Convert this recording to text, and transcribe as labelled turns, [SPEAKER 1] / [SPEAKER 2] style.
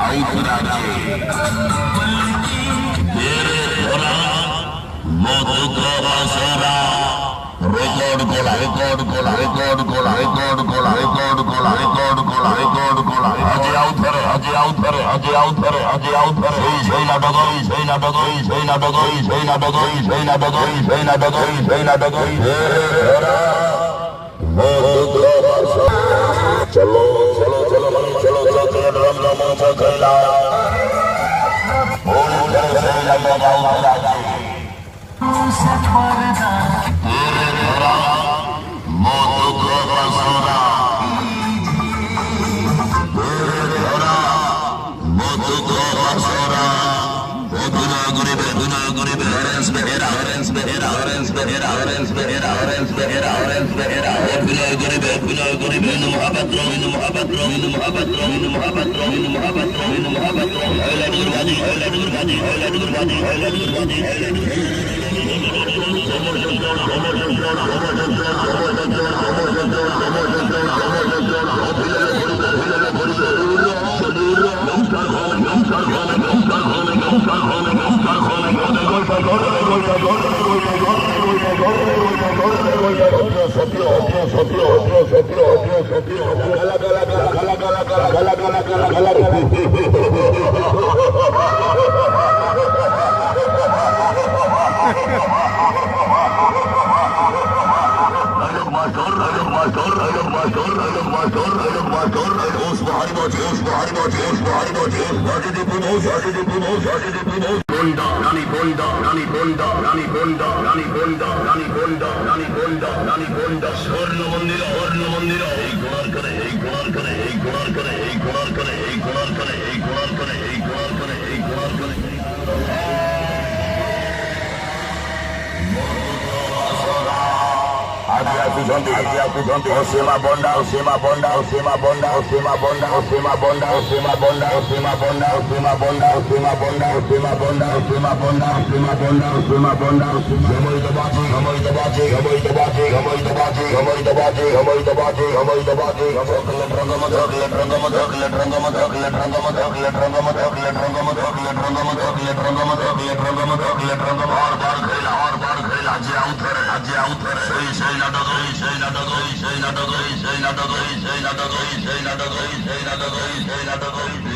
[SPEAKER 1] আউতরাকে বেড়ে ধরা মধুক বাসরা রেকর্ড গোলা রেকর্ড গোলা রেকর্ড গোলা রেকর্ড গোলা রেকর্ড গোলা রেকর্ড গোলা রেকর্ড গোলা হাজি আউতরে হাজি আউতরে হাজি আউতরে হাজি আউতরে সেই নাটক সেই নাটক সেই নাটক সেই নাটক সেই নাটক সেই নাটক সেই নাটক বেড়ে ধরা মধুক বাসরা চলো চলো চলো চলো চলো চলো রাম রাম খেলা ওই সেই নাটক আউতরাকে तेरे धरा मौत को बसरा तेरे धरा मौत को बसरा बेगुना गुरिबे ऑरेंज बेहेरा ऑरेंज बेहेरा ऑरेंज बेहेरा ऑरेंज बेहेरा ऑरेंज बेहेरा ऑरेंज बेहेरा बेगुना गुरिबे इन मोहब्बत স্বর্ণ মন্দির অর্ণ মন্দির এই গোড়ার করে এই গোড়ার করে এই গোড়ার করে এই গোড়ার করে এই গোড়ার করে এই গোড়ার করে এই গোড়ার করে এই গোড়ার করে Osima bonda, Osima bonda, Osima bonda, Osima bonda, Osima bonda, Osima bonda, Osima bonda, Osima bonda, Osima bonda, Osima bonda, Osima bonda, Osima bonda, Osima bonda, Gamoy the baji, Gamoy the baji, Gamoy the baji, Gamoy the baji, Gamoy the baji, Gamoy the baji, Gamoy the baji, Gamoy the